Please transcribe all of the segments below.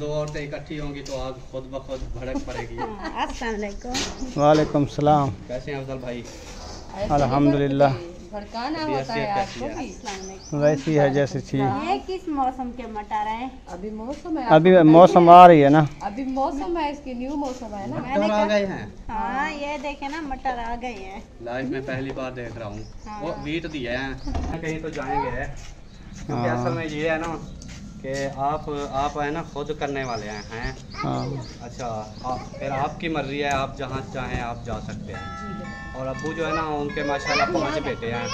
दो औरतें इकट्ठी होंगी तो आग खुद ब खुद भड़क पड़ेगी। अस्सलाम वालेकुम। वालेकुम सलाम। कैसे हैं अफजल भाई? अल्हम्दुलिल्लाह भड़काना होता है आपको भी। वैसी है जैसी थी। ये किस मौसम के मटर हैं? अभी मौसम है, अभी मौसम आ रही है ना, अभी मौसम है, इसकी न्यू मौसम है ना। मटर आ गए हैं। हाँ ये देखे ना, मटर आ गए हैं। लाइफ में पहली बार देख रहा हूँ। हाँ। वो वीट दिए हैं, कहीं तो जाएंगे क्योंकि हाँ। असल में ये है ना कि आप है ना खुद करने वाले हैं। हाँ। अच्छा, फिर आपकी मर्जी है, आप जहाँ चाहें आप जा सकते हैं। और अब्बू जो है ना उनके माशाल्लाह 5 बेटे हैं।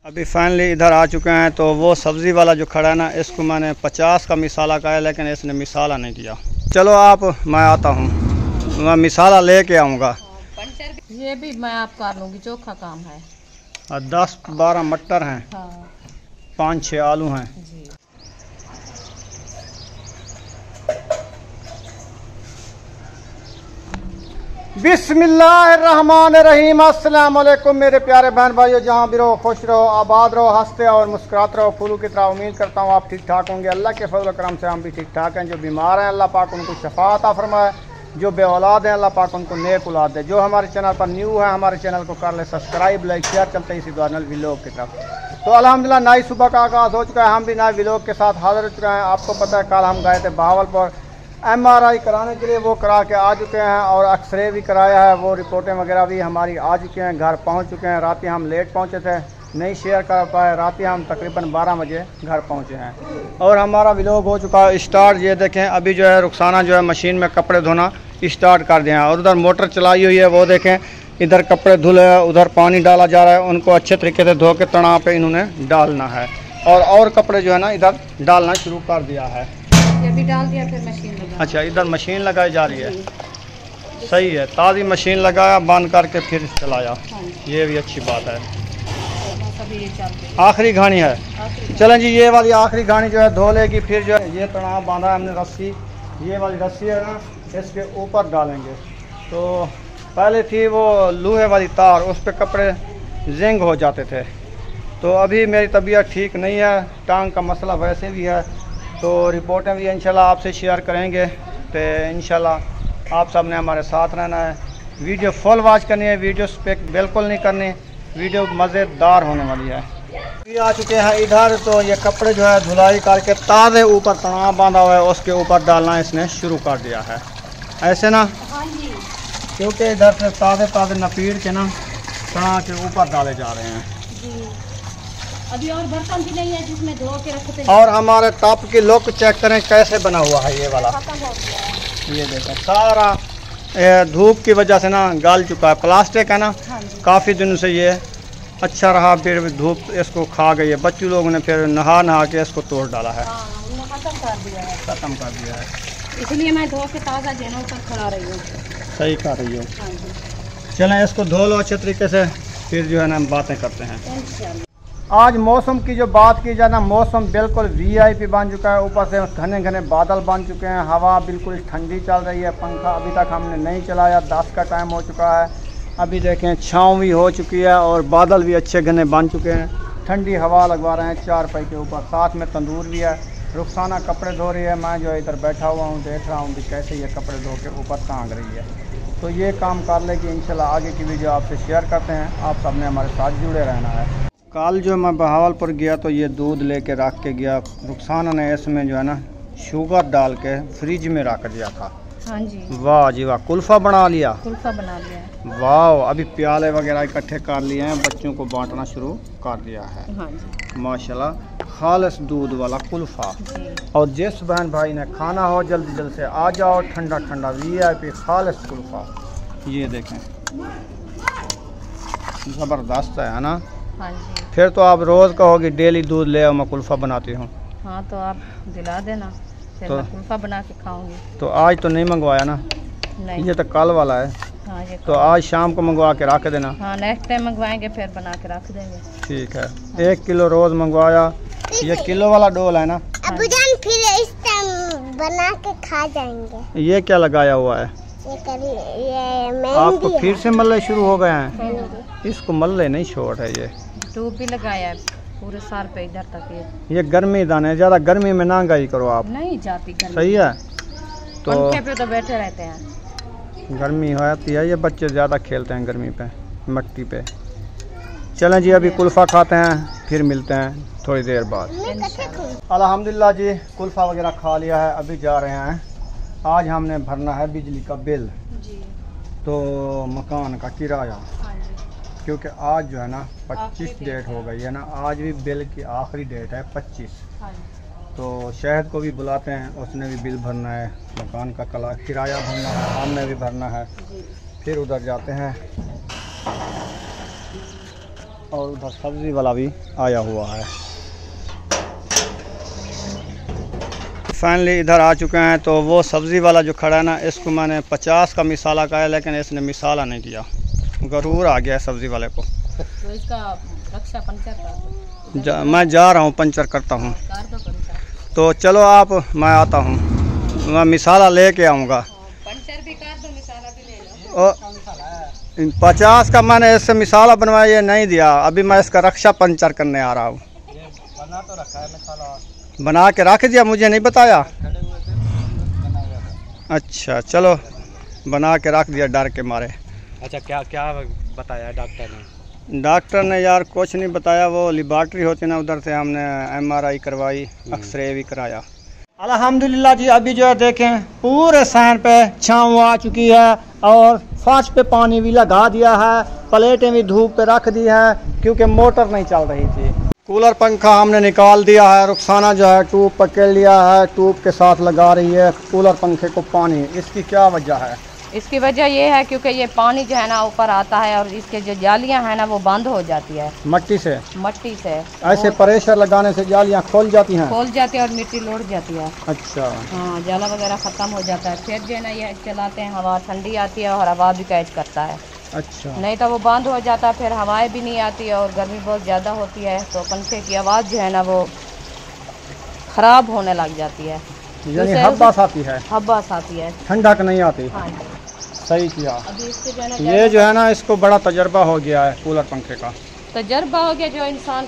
अभी फाइनली इधर आ चुके हैं। तो वो सब्ज़ी वाला जो खड़ा है ना, इसको मैंने 50 का मिसाला कहा है, लेकिन इसने मिसाला नहीं दिया। चलो आप, मैं आता हूँ, मैं मिसाला लेके आऊँगा। ये भी मैं आप कर लूँगी, चोखा काम है। 10-12 मटर हैं, हाँ 5-6 आलू हैं। जी। बिस्मिल्लाहिर्रहमानिर्रहीम। अस्सलाम वालेकुम मेरे प्यारे बहन भाइयों, जहाँ भी रहो खुश रहो, आबाद रहो, हंसते और मुस्कुराते रहो फूलों की तरह। उम्मीद करता हूँ आप ठीक ठाक होंगे। अल्लाह के फजल करम से हम भी ठीक ठाक हैं। जो बीमार हैं अल्लाह पाक उनको शफा अता फरमाए, जो बे औलाद हैं अल्लाह पाक उनको नेक औलाद दे। जो हमारे चैनल पर न्यू है हमारे चैनल को कर ले सब्सक्राइब, लाइक शेयर। चलते इसी दुआनल व्लॉग की तरफ। तो अल्हम्दुलिल्लाह नई सुबह का आगाज़ हो चुका है, हम भी नए व्लॉग के साथ हाजिर हो चुके हैं। आपको पता है कल हम गए थे बहावलपुर MRI कराने के लिए, वो करा के आ चुके हैं और एक्सरे भी कराया है, वो रिपोर्टें वगैरह भी हमारी आ चुकी हैं। घर पहुंच चुके हैं। रात हम लेट पहुंचे थे, नहीं शेयर कर पाए। रात हम तकरीबन 12 बजे घर पहुंचे हैं और हमारा व्लॉग हो चुका है स्टार्ट। ये देखें, अभी जो है रुखसाना जो है मशीन में कपड़े धोना स्टार्ट कर दिया है और उधर मोटर चलाई हुई है। वो देखें, इधर कपड़े धुले, उधर पानी डाला जा रहा है। उनको अच्छे तरीके से धो के तनाव पे इन्होंने डालना है और कपड़े जो है ना इधर डालना शुरू कर दिया है। ये भी डाल दिया, फिर मशीन लगा। अच्छा, इधर मशीन लगाई जा रही है। सही है, ताज़ी मशीन लगाया, बंद करके फिर चलाया। ये भी अच्छी बात है। आखिरी घानी है। चलें जी, ये वाली आखिरी घानी जो है धो लेगी। फिर जो है ये तनाव बांधा है हमने रस्सी, ये वाली रस्सी है ना, इसके ऊपर डालेंगे। तो पहले थी वो लोहे वाली तार, उस पर कपड़े जिंग हो जाते थे। तो अभी मेरी तबीयत ठीक नहीं है, टांग का मसला वैसे भी है। तो रिपोर्टें भी इंशाल्लाह आपसे शेयर करेंगे। तो इंशाल्लाह आप सब ने हमारे साथ रहना है, वीडियो फुल वॉच करनी है, वीडियो स्पेक बिल्कुल नहीं करनी, वीडियो मज़ेदार होने वाली है। ये आ चुके हैं इधर। तो ये कपड़े जो है धुलाई करके ताज़े ऊपर तनाव बांधा हुआ है, उसके ऊपर डालना इसने शुरू कर दिया है, ऐसे ना। क्योंकि इधर से ताज़े नपीड़ के ना तनाव के ऊपर डाले जा रहे हैं। अभी और बर्तन भी नहीं है जिसमें धो के रखते हैं। और हमारे टॉप की लुक चेक करें कैसे बना हुआ है ये वाला। ये देखें, सारा धूप की वजह से ना गल चुका है। प्लास्टिक है ना, काफ़ी दिनों से ये अच्छा रहा, फिर धूप इसको खा गई है। बच्चों लोगों ने फिर नहा के इसको तोड़ डाला है, ख़त्म कर दिया है। इसलिए मैं धो के ताज़ा जेनों पर खड़ा रही हूँ। सही कर रही हो। चलें इसको धो लो अच्छे तरीके से, फिर जो है ना हम बातें करते हैं। आज मौसम की जो बात की जाए ना, मौसम बिल्कुल VIP बन चुका है। ऊपर से घने घने बादल बन चुके हैं, हवा बिल्कुल ठंडी चल रही है। पंखा अभी तक हमने नहीं चलाया, 10 का टाइम हो चुका है। अभी देखें छाँव भी हो चुकी है और बादल भी अच्छे घने बन चुके हैं। ठंडी हवा लगवा रहे हैं चारपाई के ऊपर, साथ में तंदूर भी है। रुखसाना कपड़े धो रही है, मैं जो इधर बैठा हुआ हूँ देख रहा हूँ कि कैसे ये कपड़े धो के ऊपर टांग रही है। तो ये काम कर लेगी, इंशाल्लाह आगे की वीडियो आपसे शेयर करते हैं। आप सब ने हमारे साथ जुड़े रहना है। कल जो मैं बहावलपुर गया तो ये दूध लेके रख के गया। रुखसाना ने इसमें जो है ना शुगर डाल के फ्रिज में रख दिया था। हाँ जी। वाह जी वाह, कुल्फ़ा बना लिया। कुल्फ़ा बना लिया। वाह, अभी प्याले वगैरह इकट्ठे कर लिए हैं, बच्चों को बांटना शुरू कर दिया है। हाँ जी। माशाल्लाह, खालिस दूध वाला कुल्फ़ा। और जिस बहन भाई ने खाना हो जल्दी जल्दी से आ जाओ, ठंडा ठंडा VIP खालिस कुल्फ़ा। ये देखें, ज़बरदस्त है ना। हाँ जी। फिर तो आप रोज़ कहोगे डेली दूध ले आओ, मैं कुल्फ़ा बनाती हूँ। हाँ तो आप दिला देना, फिर मैं कुल्फ़ा बना के खाऊंगी। तो आज तो नहीं मंगवाया ना? नहीं, ये तो कल वाला है। हाँ ये तो आज शाम को मंगवा के रख देना। हाँ नेक्स्ट टाइम मंगवाएंगे, फिर बना के रख देंगे। ठीक है। 1 किलो रोज़ मंगवाया। ये किलो वाला डोल है ना? अबूजान फिर इस टाइम बना के खा जाएंगे। ये क्या लगाया हुआ है? ये आपको फिर से मल्ले शुरू हो गए हैं? इसको मल्ले नहीं छोड़ है। ये धूप भी लगाया है पूरे साल पे इधर तक। ये गर्मी दाने, ज़्यादा गर्मी में ना गाई करो आप। नहीं जाती गर्मी। सही है। तो पंखे पे तो बैठे रहते हैं। गर्मी हो जाती है, ये बच्चे ज़्यादा खेलते हैं गर्मी पे, मिट्टी पे। चलें जी, अभी कुल्फ़ा खाते हैं, फिर मिलते हैं थोड़ी देर बाद। अल्हम्दुलिल्लाह जी, कुल्फ़ा वगैरह खा लिया है, अभी जा रहे हैं। आज हमने भरना है बिजली का बिल, तो मकान का किराया, क्योंकि आज जो है ना 25 डेट हो गई है ना, आज भी बिल की आखिरी डेट है 25। तो शहद को भी बुलाते हैं, उसने भी बिल भरना है, मकान का किराया भरना है, हमने भी भरना है। फिर उधर जाते हैं, और उधर सब्ज़ी वाला भी आया हुआ है। फाइनली इधर आ चुके हैं। तो वो सब्ज़ी वाला जो खड़ा है ना, इसको मैंने 50 का मिसाला कहा है, लेकिन इसने मिसाला नहीं किया, गरूर आ गया सब्ज़ी वाले को। तो इसका रक्षा पंचर कर मैं जा रहा हूँ, पंचर करता हूँ। तो चलो आप, मैं आता हूँ, मैं मिसाला लेके आऊँगा। पंचर भी कर दो, मिसाला भी ले लो। 50 का मैंने इससे मिसाला बनवाया, ये नहीं दिया। अभी मैं इसका रक्षा पंचर करने आ रहा हूँ। बना तो रखा है मिसाला, बना के रख दिया, मुझे नहीं बताया। अच्छा चलो, बना के रख दिया डर के मारे। अच्छा, क्या क्या बताया डॉक्टर ने? डॉक्टर ने यार कुछ नहीं बताया, वो लेबॉर्ट्री होती ना, उधर से हमने MRI करवाई, एक्सरे भी कराया। अल्हम्दुलिल्लाह जी, अभी जो है देखें पूरे सहन पे छाँव आ चुकी है, और फाँच पे पानी भी लगा दिया है, प्लेटें भी धूप पे रख दी है, क्योंकि मोटर नहीं चल रही थी। कूलर पंखा हमने निकाल दिया है, रुखसाना जो है ट्यूब पकड़ लिया है, ट्यूब के साथ लगा रही है कूलर पंखे को पानी। इसकी क्या वजह है? इसकी वजह ये है क्योंकि ये पानी जो है ना ऊपर आता है, और इसके जो जालियां हैं ना वो बंद हो जाती है मट्टी से ऐसे प्रेशर लगाने से जालियां खोल जाती हैं और मिट्टी लौट जाती है। अच्छा, हाँ, जाला वगैरह ख़त्म हो जाता है। फिर जो है ना ये चलाते हैं, हवा ठंडी आती है और हवा भी कैच करता है। अच्छा, नहीं तो वो बंद हो जाता है, फिर हवाएं भी नहीं आती है और गर्मी बहुत ज़्यादा होती है, तो पंखे की आवाज़ जो है ना वो ख़राब होने लग जाती है। यानी हब्बास आती है, हब्बास आती है, ठंडक नहीं आती। हाँ, सही किया। अभी इससे जो है ना ये जो है ना, इसको बड़ा तजर्बा हो गया है कूलर पंखे का। तजर्बा हो गया, जो इंसान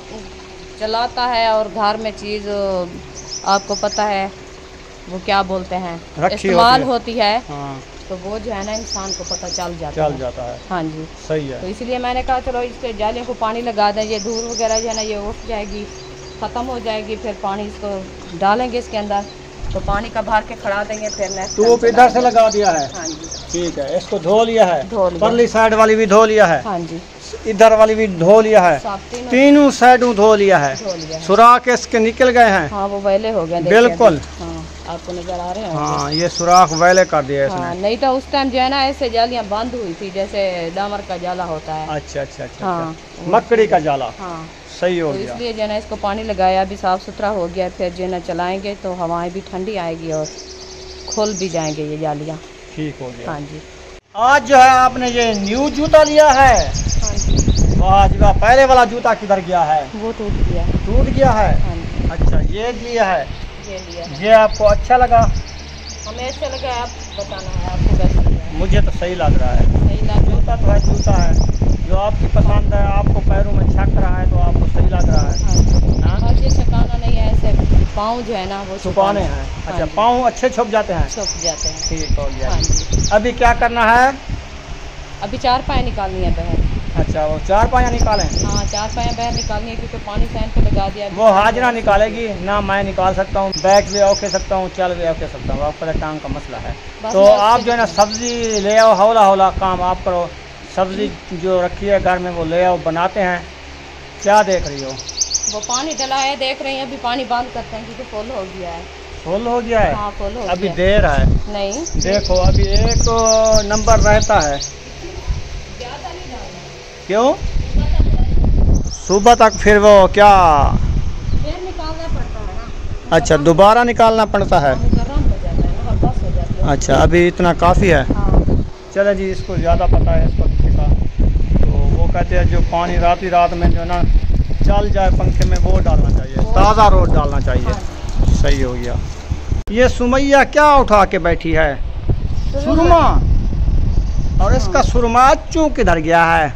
चलाता है और घर में चीज़ आपको पता है वो क्या बोलते हैं, इस्तेमाल होती है, हाँ, तो वो जो है ना इंसान को पता चल जाता है। हाँ जी, सही है। तो इसलिए मैंने कहा चलो इसके जालियों को पानी लगा दें, ये धूल वगैरह जो है ना ये उठ जाएगी, ख़त्म हो जाएगी, फिर पानी इसको डालेंगे इसके अंदर, तो पानी का भर के खड़ा देंगे। फिर ट्यूब इधर से लगा दिया है। हाँ जी, ठीक है। इसको धो लिया है, परली साइड वाली भी धो लिया है, हाँ जी, इधर वाली भी धो लिया है, तीनों साइडों धो लिया है, सुराख इसके निकल गए हैं। हाँ, वो वेले हो गए बिल्कुल। हाँ, आपको नजर आ रहे हैं। हाँ, ये सुराख वेले कर दिया इसने। हाँ, नहीं तो उस टाइम जो है ना ऐसे जालियाँ बंद हुई थी, जैसे डामर का जाला होता है। अच्छा अच्छा अच्छा, हाँ, मकड़ी का जाला। हाँ, सही हो तो गया। इसलिए जो है ना इसको पानी लगाया, अभी साफ़ सुथरा हो गया। फिर जो है ना चलाएंगे तो हवाएं भी ठंडी आएगी और खुल भी जाएंगे ये जालियाँ। ठीक हो गया। हाँ जी, आज जो है आपने ये न्यू जूता लिया है। हाँ जी, वाह जी वाह, पहले वाला जूता किधर गया है? वो टूट गया। टूट गया है। हाँ जी, अच्छा, ये लिया है, ये लिया है। ये आपको अच्छा लगा? हमें अच्छा लगा, आप बताना है आपको कैसा लगा। मुझे तो सही लग रहा है। सही लग रहा जूता तो है, जूता है जो आपकी पसंद है, आपको पैरों में छक रहा है तो आपको सही लग रहा है। है। और ये छकाना नहीं है, ऐसे पाँव जो है ना वो छुपाने हैं। अच्छा, पाँव अच्छे छुप जाते हैं। छुप जाते हैं। ठीक हो गया। हाँ जी, अभी क्या करना है? अभी 4 पाए निकालनी है बहर। अच्छा, वो 4 पाया निकालें? हाँ, 4 पाए बहर निकालनी है, क्योंकि पानी सैन पे लगा दिया। वो हाजरा निकालेगी ना, मैं निकाल सकता हूँ, बैग भी औके सकता हूँ, चल भी औके सकता हूँ, आपका टांग का मसला है। तो आप जो है ना सब्ज़ी ले आओ, हौला हौला काम आप करो। सब्ज़ी जो रखी है घर में वो ले आओ, बनाते हैं। क्या देख रही हो? वो पानी डला है, देख रही हैं। अभी पानी बंद करते हैं क्योंकि फुल हो गया है। फुल हो गया है? हाँ, फुल हो अभी गया। देर है। नहीं, देखो अभी एक नंबर रहता है। क्यों? सुबह तक फिर वो क्या? फिर निकालना पड़ता है ना। अच्छा, दोबारा निकालना पड़ता है। गरम हो जाता है ना, बस हो जाती है। अच्छा, अभी इतना काफ़ी है। हाँ, चले जी, इसको ज़्यादा पता है इस पंखे का। तो वो कहते हैं जो पानी रात में जो ना चल जाए पंखे में, वो डालना चाहिए, ताज़ा रोज डालना चाहिए। सही हो गया। ये सुमैया क्या उठा के बैठी है? सुरमा। और इसका सुरमा चूं किधर गया है?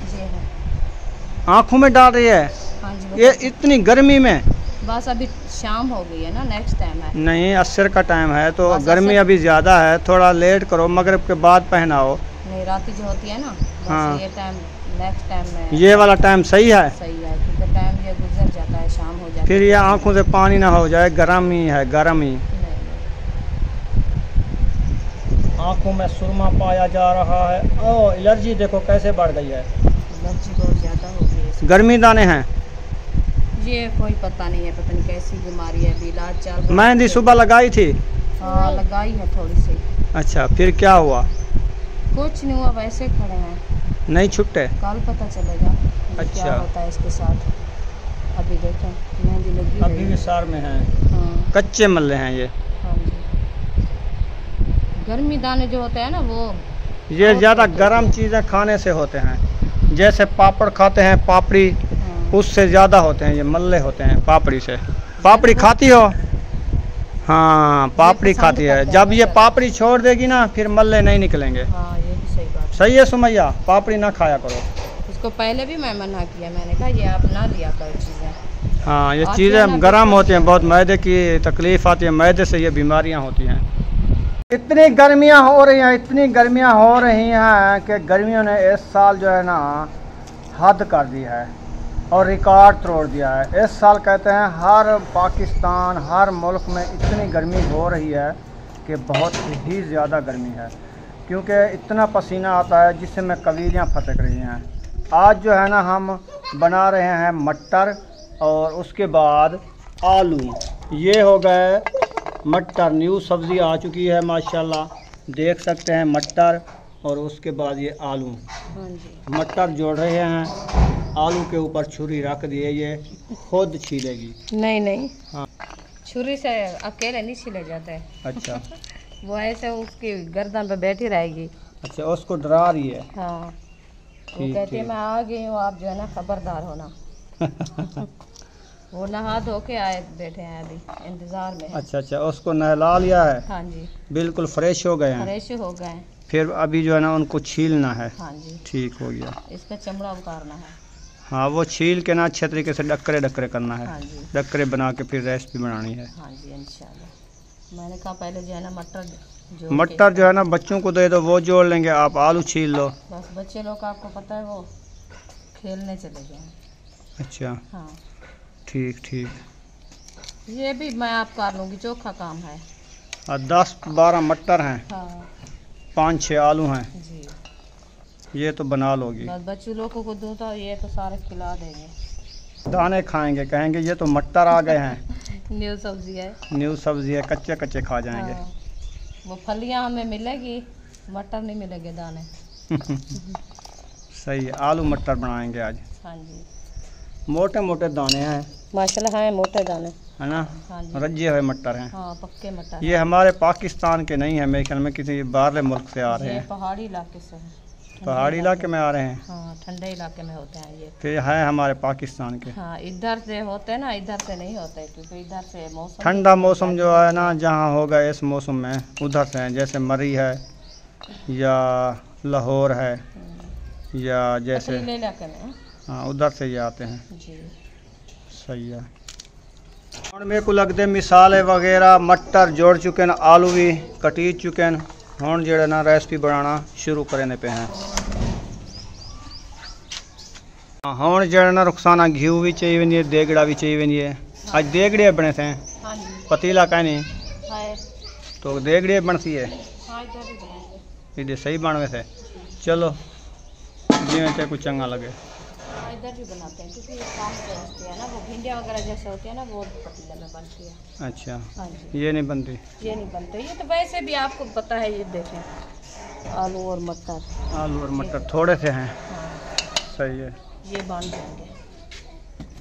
आँखों में डाल रही है। हाँ जी, ये इतनी गर्मी में बस अभी शाम हो गई है ना, नेक्स्ट टाइम है। नहीं, असर का टाइम है तो बस गर्मी असर- अभी ज़्यादा है, थोड़ा लेट करो, मगरिब के बाद पहनाओ। नहीं, रात जो होती है ना, बस हाँ। ये टाइम नेक्स्ट टाइम में ये वाला टाइम सही है। सही है, क्योंकि टाइम ये गुजर जाता है, शाम हो जाती फिर है। ये आंखों से पानी ना हो जाए, गर्म ही है, गर्म ही। नहीं, आंखों में सुरमा पाया जा रहा है। ओ, एलर्जी देखो कैसे बढ़ गई है। एलर्जी बहुत ज़्यादा हो गई है इसको। गर्मी दाने हैं। ये कोई पता नहीं है, पता नहीं कैसी बीमारी है, अभी इलाज चल रहा है। मेहंदी सुबह लगाई थी। हाँ, लगाई है थोड़ी सी। अच्छा, फिर क्या हुआ? कुछ नहीं हुआ, वैसे खड़े हैं, नहीं छुट्टे? कल पता चलेगा अच्छा। क्या होता है इसके साथ। अभी देखें, मेहंदी लगी अभी हुई भी है। सार में हैं, हाँ कच्चे मल्ले हैं ये। हाँ जी। गर्मी दाने जो होते हैं ना, वो ये ज़्यादा गर्म चीज़ें खाने से होते हैं। जैसे पापड़ खाते हैं, पापड़ी, हाँ। उससे ज़्यादा होते हैं, ये मल्ले होते हैं पापड़ी से। पापड़ी खाती हो? हाँ, पापड़ी पसंद खाती है। करते हैं जब ये वैसे। पापड़ी छोड़ देगी ना, फिर मल्ले नहीं निकलेंगे। हाँ, ये भी सही बात सही है सुमैया, पापड़ी ना खाया करो। है। इसको पहले भी मैं मना किया, मैंने कहा ये आप ना लिया करो चीज़ें। हाँ, ये आती है ना, चीज़ें गर्म बिल्कुल होती हैं, बहुत मैदे की तकलीफ़ आती है, मैदे से ये बीमारियाँ होती हैं। इतनी गर्मियाँ हो रही हैं, इतनी गर्मियाँ हो रही हैं कि गर्मियों ने इस साल जो है ना हद कर दी है और रिकॉर्ड तोड़ दिया है। इस साल कहते हैं हर पाकिस्तान, हर मुल्क में इतनी गर्मी हो रही है कि बहुत ही ज़्यादा गर्मी है, क्योंकि इतना पसीना आता है जिससे में कलीलियाँ फटक रही हैं। आज जो है ना हम बना रहे हैं मटर और उसके बाद आलू। ये हो गए मटर, न्यू सब्ज़ी आ चुकी है माशाल्लाह, देख सकते हैं मटर, और उसके बाद ये आलू। हाँ जी। मटर जोड़ रहे हैं, आलू के ऊपर छुरी रख दिए, ये खुद छीलेगी। नहीं नहीं, हाँ। छुरी से अकेले नहीं छिले जाते। अच्छा वो ऐसे उसकी गर्दन पे बैठी रहेगी। अच्छा, उसको डरा रही है। हाँ, वो ठीक, कहती है ठीक। मैं आ गई हूँ, आप जो है ना खबरदार होना। वो नहा धो के आए, बैठे हैं अभी इंतजार में। अच्छा अच्छा, उसको नहला लिया है, हाँ जी, बिल्कुल फ्रेश हो गए हैं। फ्रेश हो गए। फिर अभी जो है ना उनको छीलना है। हाँ जी, ठीक हो गया। इसका चमड़ा उतारना है। हाँ, वो छील के ना अच्छे तरीके से डक्करे डक्करे करना है। हाँ जी, डक्करे बना के फिर रेसिपी बनानी है। हाँ जी, इंशाल्लाह। मैंने कहा पहले जो है ना मटर जोड़ मटर जो है ना बच्चों को दे दो, वो जोड़ लेंगे, आप आलू छील लो। बस बच्चे लोग का आपको पता है वो खेलने चले गए। अच्छा, हाँ, ठीक ठीक। ये भी मैं आप कर लूँगी, चोखा काम है। और 10-12 मटर हैं, हाँ 5-6 आलू हैं, जी, ये तो बना लोगी। बस बच्चों लोगों को दूँ तो ये तो सारे खिला देंगे। दाने खाएंगे, कहेंगे ये तो मटर आ गए हैं। न्यू सब्जी है। न्यू सब्जी है, कच्चे कच्चे खा जाएंगे। हाँ, वो फलियाँ हमें मिलेगी, मटर नहीं मिलेंगे दाने। सही है, आलू मटर बनाएंगे आज। हाँ जी, मोटे मोटे दाने हैं, माशाल्लाह हैं मोटे दाने। है ना, हाँ जी, रज्जे हुए मटर हैं। हाँ पक्के मटर। ये हमारे पाकिस्तान के नहीं है, मेरे ख्याल में किसी बाहरले मुल्क से आ रहे ये हैं, पहाड़ी इलाके से है। ठंडे पहाड़ी इलाके में आ रहे हैं। हाँ, ठंडे इलाके में होते हैं ये। तो ये है हमारे पाकिस्तान के। हाँ, इधर से होते हैं ना, इधर से नहीं होते, क्योंकि इधर से मौसम ठंडा मौसम जो है ना जहाँ होगा इस मौसम में, उधर से हैं, जैसे मरी है या लाहौर है या जैसे पथरीले इलाके में। हाँ, उधर से ये आते हैं। जी, सही है। और मेरे को लगते मिसाले वगैरह मटर जोड़ चुके हैं, आलू भी कटी चुके हैं। हम जो ना रेसिपी बनाना शुरू करने पे हैं। हम जो ना रुखसाना घी भी चाहिए वेंदी है, देगड़ा भी चाहिए वेंदी है। आज देगड़े बने थे, हाँ जी, पतीला का नहीं है। तो देगड़े बनती है, हाँ, इधर ही बनाएंगे। ये सही बनवे थे। चलो जिमें ते कुछ चंगा लगे। हाँ, इधर भी बनाते हैं, क्योंकि ये काम से होती है ना, वो भिंडियाँ वगैरह जैसे होती है ना, वो पतीले में बनती है। अच्छा, हाँ जी, ये नहीं बनती। ये नहीं बनते, ये तो वैसे भी आपको पता है। ये देखें, आलू और मटर। आलू और मटर थोड़े से हैं। हाँ, सही है। ये बांध देंगे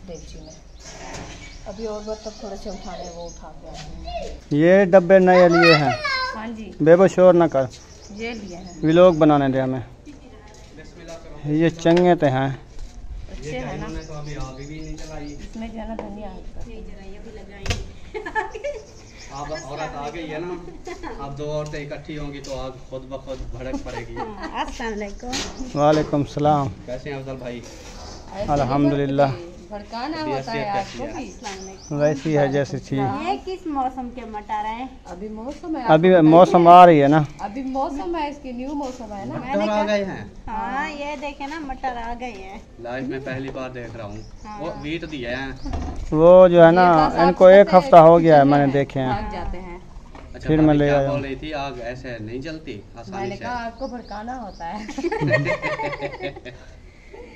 देगची में। अभी और बर्तन थोड़े से उठाने हैं, वो उठा के आते हैं। ये डब्बे नए लिए हैं, हाँ जी, बेबो शोर ना कर, ये लिए हैं, व्लॉग बनाने दे हमें। ये चंगे तो हैं, अच्छे हैं ना। तो अभी आगे भी नहीं चलाई। इसमें जो है ना धनिया अब औरत आ गई है ना, अब 2 औरतें इकट्ठी होंगी तो आग खुद ब खुद भड़क पड़ेगी। अस्सलाम वालेकुम। वालेकुम सलाम। कैसे हैं अफजल भाई? अल्हम्दुलिल्लाह। भड़काना होता है आपको भी। वैसी है जैसी थी। ये किस मौसम के मटर है? अभी मौसम है, अभी मौसम आ रही है ना, अभी मौसम है, इसकी न्यू मौसम है ना। मटर आ गए हैं। हाँ ये देखे ना, मटर आ गए हैं। लाइफ में पहली बार देख रहा हूँ। वो वीट दिए हैं। वो जो है ना, इनको 1 हफ्ता हो गया है मैंने देखे हैं। भाग जाते हैं। अच्छा, फिर मैं ले क्या आया। बोल रही थी, आग ऐसे नहीं जलती आसानी मैंने से। कहा आपको भड़काना होता है।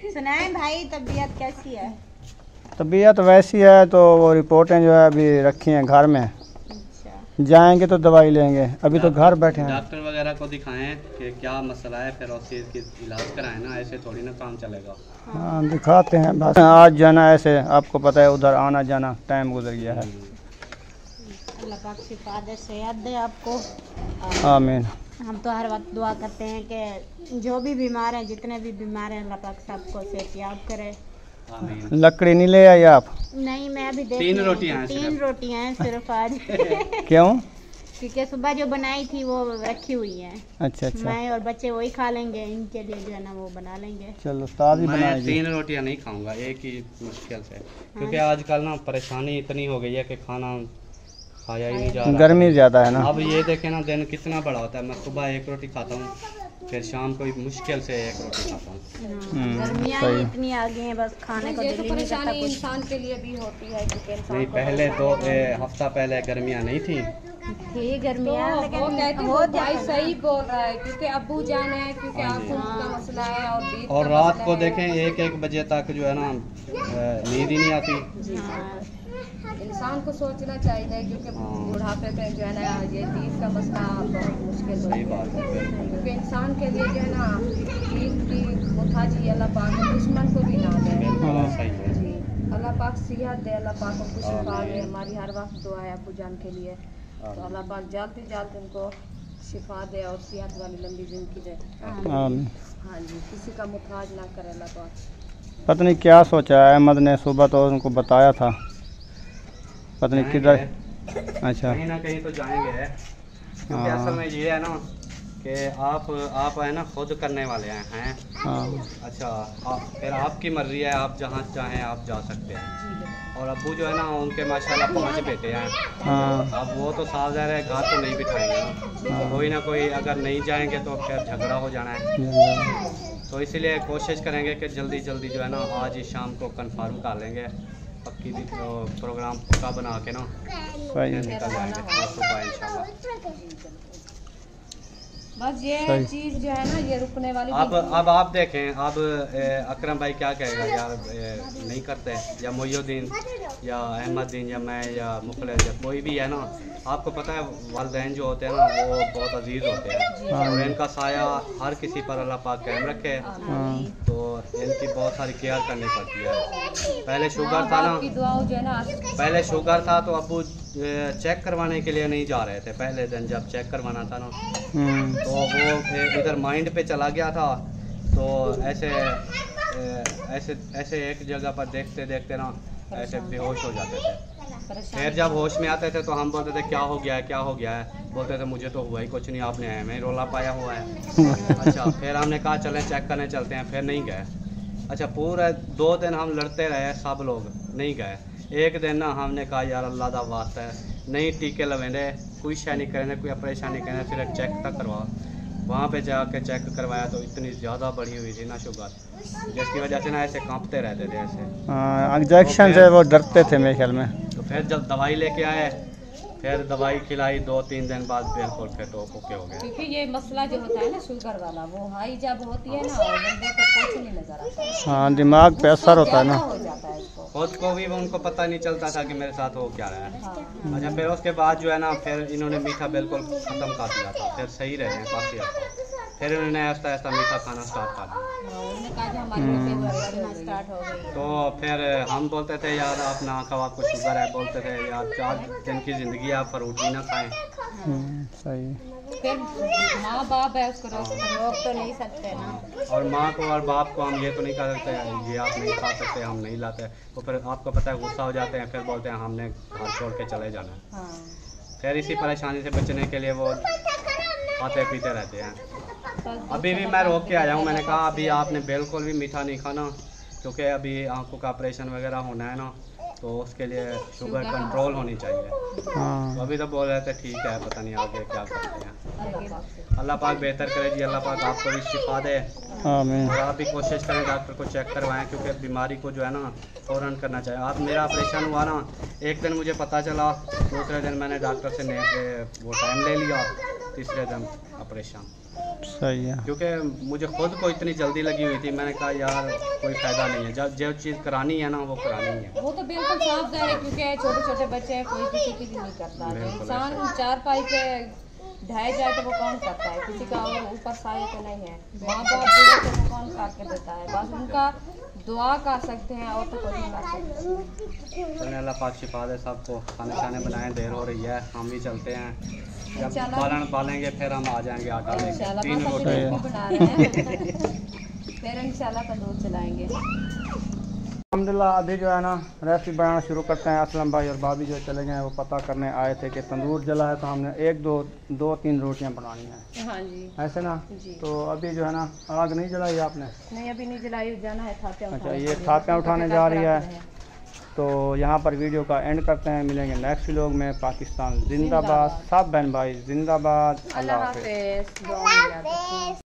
सुनाए भाई, तबीयत कैसी है? तबीयत वैसी है, तो वो रिपोर्टें जो है अभी रखी हैं घर में, अच्छा, जाएंगे तो दवाई लेंगे। अभी तो घर बैठे हैं। डॉक्टर वगैरह को दिखाएं कि क्या मसला है, फिर उस चीज़ की इलाज कराएं ना, ऐसे थोड़ी ना काम चलेगा। हाँ दिखाते हैं बस। आज जाना ऐसे, आपको पता है उधर आना जाना टाइम गुजर गया है। अल्लाह पाक शिफा दे, सेहत दे आपको। आमीन। हम तो हर वक्त दुआ करते हैं कि जो भी बीमार हैं, जितने भी बीमार हैं, अल्लाह पाक सबको सेहतयाब करे। आमीन। लकड़ी नहीं ले आई आप? नहीं, मैं अभी देख 3 रही हूँ, रोटियां हैं 3 सिर्फ। रोटियां हैं सिर्फ आज। क्यों? क्योंकि सुबह जो बनाई थी वो रखी हुई है। अच्छा अच्छा, मैं और बच्चे वही खा लेंगे, इनके लिए जो है ना वो बना लेंगे। चलो ताज़ी मैं बनाएगी। 3 रोटियां नहीं खाऊंगा, एक ही मुश्किल से, क्योंकि आजकल ना परेशानी इतनी हो गई है कि खाना खाया ही नहीं जा रहा। गर्मी ज़्यादा है ना। अब ये देखें ना, दिन कितना बड़ा होता है। मैं सुबह 1 रोटी खाता हूँ, फिर शाम को मुश्किल से 1 रोटी खाता हूँ। गर्मियाँ सही। ही इतनी आ गई हैं, बस खाने को ये दिल तो ही नहीं करता परेशानी कुछ। इंसान के लिए भी होती है, क्योंकि इंसान नहीं, को पहले तो हफ्ता पहले गर्मियाँ नहीं थी। थी गर्मियाँ, वो लेकिन कहते हो हैं भाई सही बोल रहा है, क्योंकि अब्बू जान है, क्योंकि आंखों का मसला है और बीत और का रात मसला को है। देखें 1-1 बजे तक जो है ना नींद ही नहीं आती। हाँ, इंसान को सोचना चाहिए, क्योंकि बुढ़ापे पे जो है ना ये दीद का मसला बहुत मुश्किल सही होता बात है, है। क्योंकि इंसान के लिए जो है ना दीद की मुताजी अल्लाह पाक दुश्मन को भी ना दे। बिल्कुल सही है। जी, अल्लाह पाक सेहत दे, अल्लाह पाक उनको शिफा दे। हमारी हर वक्त दुआ है अब्बू जान के लिए, तो अल्लाह पाक जल्द से जल्द उनको शिफा दे और सेहत वाली लंबी जिंदगी दे। आमीन। हाँ जी, किसी का मुताज ना करे अल्लाह पाक। पता नहीं क्या सोचा है अहमद ने, सुबह तो उनको बताया था, पता नहीं किधर। अच्छा कहीं ना कहीं तो जाएंगे, क्योंकि हाँ। असल में ये है ना कि आप है ना खुद करने वाले हैं। हाँ अच्छा, फिर आपकी मर्जी है, आप जहाँ चाहें आप जा सकते हैं। और अब्बू जो है ना उनके माशाल्लाह 5 बेटे हैं। हाँ अब वो तो साफ ज़ाहिर है घर तो नहीं बिठाएंगे ना, कोई ना कोई अगर नहीं जाएंगे तो फिर झगड़ा हो जाना है। तो इसीलिए कोशिश करेंगे कि जल्दी जल्दी जो है ना आज ही शाम को कंफर्म कर लेंगे, पक्की प्रोग्राम पक्का बना के ना सही फिर है। निकल जाएंगे सुबह इंशाल्लाह। बस ये सही। चीज़ जो है ना ये रुकने वाली अब आप देखें, अब अकरम भाई क्या कहेगा यार, नहीं करते, या मोयुद्दीन या अहमदीन या मैं या मुखलिस या कोई भी है ना, आपको पता है वालिदैन जो होते हैं ना वो बहुत अजीज होते हैं, और इनका साया हर किसी पर अल्लाह पाक कायम रखे। हाँ तो इनकी बहुत सारी केयर करनी पड़ती है। पहले शुगर था ना, आपकी दुआओं जो है ना पहले शुगर था तो अब्बू चेक करवाने के लिए नहीं जा रहे थे। पहले दिन जब चेक करवाना था ना, तो वो इधर माइंड पे चला गया था, तो ऐसे ऐसे एक जगह पर देखते देखते ना ऐसे बेहोश हो जाते थे। फिर जब होश में आते थे तो हम बोलते थे क्या हो गया है, क्या हो गया है। बोलते थे मुझे तो हुआ ही कुछ नहीं, आपने हमें ही रोला पाया हुआ है। अच्छा, फिर हमने कहा चलें चेक करने चलते हैं, फिर नहीं गए। अच्छा, पूरे 2 दिन हम लड़ते रहे, सब लोग नहीं गए। एक दिन ना हमने कहा यार अल्लाह दा वास्ता है, नहीं टीके लवेंदे, कोई शय नहीं करेंगे, कोई ऑपरेशन नहीं करेंगे, सिर्फ चेक तक करवा। वहाँ पे जाके चेक करवाया तो इतनी ज़्यादा बढ़ी हुई थी ना शुगर, जिसकी वजह से ना ऐसे कांपते रहते थे ऐसे। हाँ इंजेक्शन से वो डरते थे मेरे ख्याल में। तो फिर जब दवाई लेके आए, फिर दवाई खिलाई, 2-3 दिन बाद बिल्कुल फिर तो ओके हो गया। क्योंकि ये मसला जो होता है ना शुगर वाला, वो हाई जब होती है ना बंदे को कुछ नहीं नजर आता, हाँ दिमाग पे असर होता है ना। हो जाता है इसको। खुद को भी उनको पता नहीं चलता था कि मेरे साथ हो क्या रहा है। अच्छा, फिर उसके बाद जो है ना फिर इन्होंने मीठा बिल्कुल ख़त्म कर दिया था, फिर सही रहे हैं काफ़ी अच्छा। फिर इन्होंने आहिस्ता आहिस्ता मीठा खाना स्टार्ट कर दिया। उन्होंने कहा कि हमारी तबीयत बढ़ना स्टार्ट हो गई। तो फिर हम बोलते थे यार आप ना खाओ, आपको शुगर है। बोलते थे यार 4 दिन की ज़िंदगी है, आप फ्रूट भी ना खाएं। सही। फिर माँ बाप है, उसको रोक तो नहीं सकते ना। और माँ को और बाप को हम ये तो नहीं कह सकते ये आप नहीं खा सकते, हम नहीं लाते। तो फिर आपको पता है गुस्सा हो जाते हैं, फिर बोलते हैं हमने घर छोड़ के चले जाना है। हाँ, फिर इसी परेशानी से बचने के लिए वो खाते पीते रहते हैं। बस अभी भी मैं रोक के आया हूँ, मैंने कहा अभी आपने बिल्कुल भी मीठा नहीं खाना, क्योंकि अभी आंखों का ऑपरेशन वगैरह होना है ना, तो उसके लिए शुगर कंट्रोल होनी चाहिए। हाँ तो अभी तो बोल रहे थे ठीक है, पता नहीं आगे क्या करते हैं। अल्लाह पाक बेहतर करे जी, अल्लाह पाक आपको भी शिफा दे। आमीन। और आप भी कोशिश करें डॉक्टर को चेक करवाएं, क्योंकि बीमारी को जो है ना फ़ौरन करना चाहिए। आप मेरा ऑपरेशन हुआ ना, एक दिन मुझे पता चला, दूसरे दिन मैंने डॉक्टर से वो टाइम ले लिया, तीसरे दिन ऑपरेशन। सही है। क्योंकि मुझे खुद को इतनी जल्दी लगी हुई थी, मैंने कहा यार कोई फ़ायदा नहीं है, जब जो चीज़ करानी है ना वो करानी है। वो तो बिल्कुल साफ जाहिर है, क्योंकि छोटे छोटे बच्चे हैं, कोई किसी की भी नहीं करता। जो इंसान चार पाई पे ढाई जाए तो वो कौन करता है, किसी का और ऊपर साया तो नहीं है। माँ बाप बूढ़े तो वो कौन करके देता है, बस उनका दुआ कर सकते हैं और तो कुछ नहीं कर सकते। चलिए अल्लाह पाक शिफा दे सबको। खाने शाने बनाएं, देर हो रही है, हम भी चलते हैं। जब इंशाल्लाह। बालन पालेंगे फिर हम आ जाएंगे आटा लेके। इंशाल्लाह 3 बस अभी रोटी रोटी बना रहे हैं फिर इंशाल्लाह तंदूर चलाएंगे। अल्हम्दुलिल्लाह अभी जो है ना रेसिपी बनाना शुरू करते हैं। असलम भाई और भाभी जो चले गए वो पता करने आए थे कि तंदूर जला है, तो हमने 1-2-3 रोटियां बनानी हैं। हाँ जी, ऐसे ना जी। तो अभी जो है ना आग नहीं जलाई आपने? नहीं अभी नहीं जलाई, जाना है थापियाँ अच्छा, उठाने ये के लिए। थापियाँ उठाने जा रही है। हैं। तो यहाँ पर वीडियो का एंड करते हैं, मिलेंगे नेक्स्ट व्लॉग में। पाकिस्तान जिंदाबाद, सब बहन भाई जिंदाबाद। अल्लाह अल्लाह हाफिज़। हाफिज़। दुआ में याद रखिए।